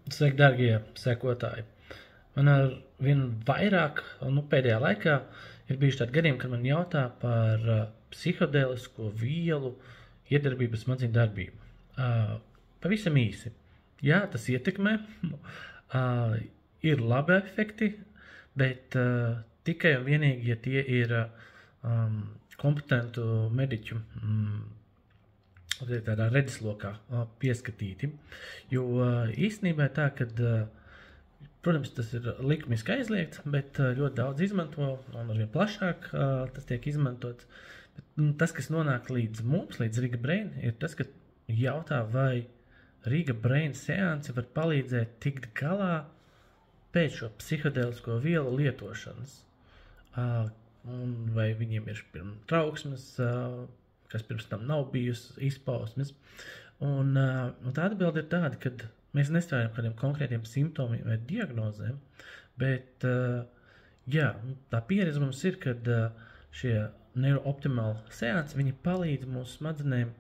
Sveiki, darbie sekotāji! Man ar vien vairāk, pēdējā laikā ir bijuši tādi gadījumi, kad man jautā par psihodēlisko vielu iedarbību smadzeņu darbību. Pavisam īsi. Jā, tas ietekmē, ir labi efekti, bet tikai un vienīgi, ja tie ir kompetentu mediķu tādā redzeslokā pieskatīti. Jo īstenībā ir tā, ka, protams, tas ir likumiski aizliegts, bet ļoti daudz izmanto, un arvien plašāk tas tiek izmantots. Bet tas, kas nonāk līdz mums, līdz Riga Brain, ir tas, ka jautā, vai Riga Brain seansi var palīdzēt tikt galā pēc šo psihodēlisko vielu lietošanas. Vai viņiem ir trauksmes, kas pirms tam nav bijusi izpausmes. Un tā atbilde ir tāda, ka mēs nestrādājam kādiem konkrētiem simptomiem vai diagnozēm, bet jā, tā pieredze mums ir, kad šie neurooptimāli seansi, viņi palīdz mūsu smadzenēm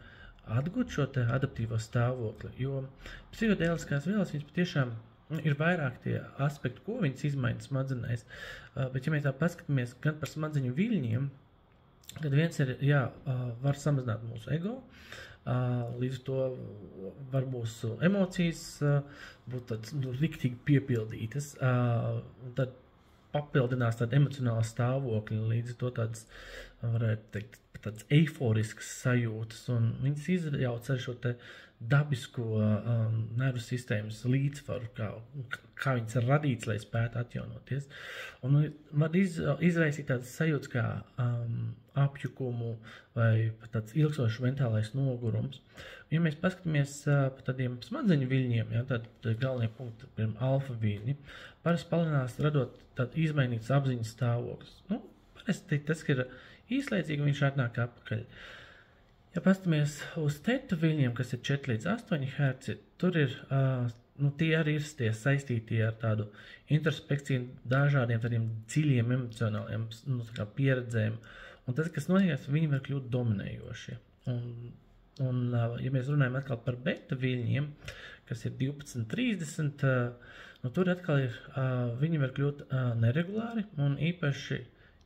atgūt šo te adaptīvo stāvokli, jo psihodēliskās vielas, viņas patiešām ir vairāk tie aspekti, ko viņas izmaina smadzenēs, bet ja mēs tā paskatāmies gan par smadzeņu viļņiem, tad viens ir, var samazināt mūsu ego, līdz to var mūsu emocijas būt tāds riktīgi piepildītas, un tad papildinās tāda emocionāla stāvokļa, līdz to tādas, varētu teikt, tādas eiforiskas sajūtas, un viņas izjauc ar šo te dabisko nervu sistēmas līdzsvaru, kā viņas ir radīts, lai spētu atjaunoties. Un var izraisīt tādas sajūtas kā apjukumu vai tāds ilgstošs mentālais nogurums. Ja mēs paskatāmies par tādiem smadzeņu viļņiem, tad galvenie punkti, piemēram, alfa viļņi, parasti palielinās radot tādu izmainītas apziņas stāvoklis. Parasti tas, ka ir īslaicīgi, viņš atnāk atpakaļ. Ja paskatāmies uz teta viļņiem, kas ir 4 līdz 8 Hz, tur ir, tie arī ir saistīti ar tādu introspekciju, dažādiem tādiem dziļiem emocionāliem pieredzēm. Un tas, kas notiek, viņi var kļūt dominējoši. Un ja mēs runājam atkal par beta viļņiem, kas ir 12-30, tur atkal ir, viņi var kļūt neregulāri un īpaši,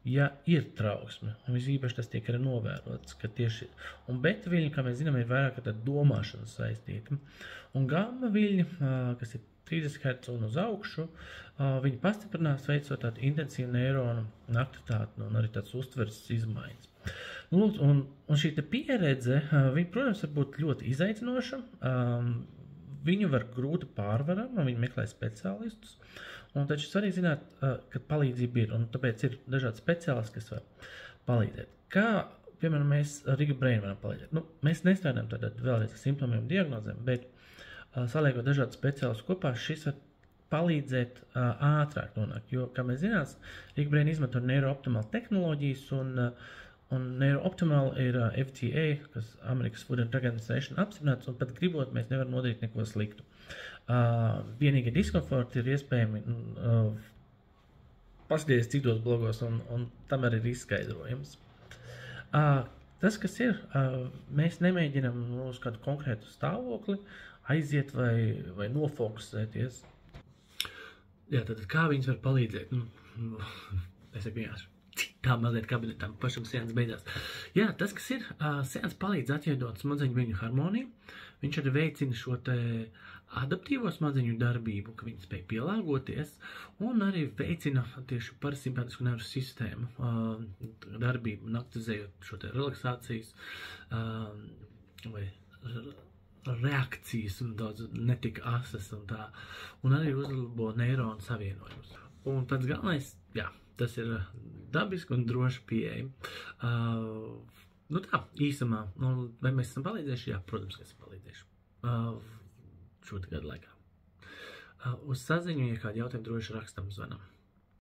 ja ir trauksme, un visīpaši tas tiek arī novērots, ka tieši, un beta viļņi, kā mēs zinām, ir vairāk ar tādu domāšanu saistīti. Un gamma viļņi, kas ir 30 Hz un uz augšu, viņi pastiprinās, veicot tādu intensīvu neironu aktivitāti un arī tāds uztveres izmaiņas. Un šī te pieredze, viņa, protams, var būt ļoti izaicinoša, viņu var grūti pārvarama, viņi meklē speciālistus, un taču svarīgi zināt, ka palīdzība ir, un tāpēc ir dažādi speciālisti, kas var palīdzēt. Kā, piemēram, mēs Riga Brain varam palīdzēt? Mēs nestrādājam tātad vēlreiz ar simptomiem diagnozēm, bet saliekot dažādi speciālistus kopā, šis var palīdzēt ātrāk nonākt, jo, kā mēs zinās, Riga Brain izmanto neurooptimālu tehnoloģijas, un neurooptimāli ir FDA, kas Amerikas Food and Drug Administration apstiprināts, un pat gribot, mēs nevaram nodarīt neko sliktu. Vienīgi diskomforti ir iespējami paskatīties citos blogos, un tam arī ir izskaidrojums. Tas, kas ir, mēs nemēģinam uz kādu konkrētu stāvokli aiziet vai nofokusēties. Jā, tad kā viņas var palīdzēt? Es saku vienkārši. Tā mazliet kabinetām pašam seans beidzās. Jā, tas, kas ir, seans palīdz atjaunot smadzeņu viļņu harmoniju, viņš arī veicina šo te adaptīvo smadzeņu darbību, ka viņi spēj pielāgoties, un arī veicina tieši parasimpātisku nervu sistēmu darbību, un aktivizējot šo te relaksācijas vai reakcijas un daudz netika asas un tā, un arī uzlabo neironu savienojumus. Un pats galvenais, tas ir dabiski un droši pieeja. Tā, īsumā, vai mēs esam palīdzējuši? Jā, protams, ka esam palīdzējuši šo gadu laikā. Uz saziņu, ja kādi jautājumi droši rakstam zvanam.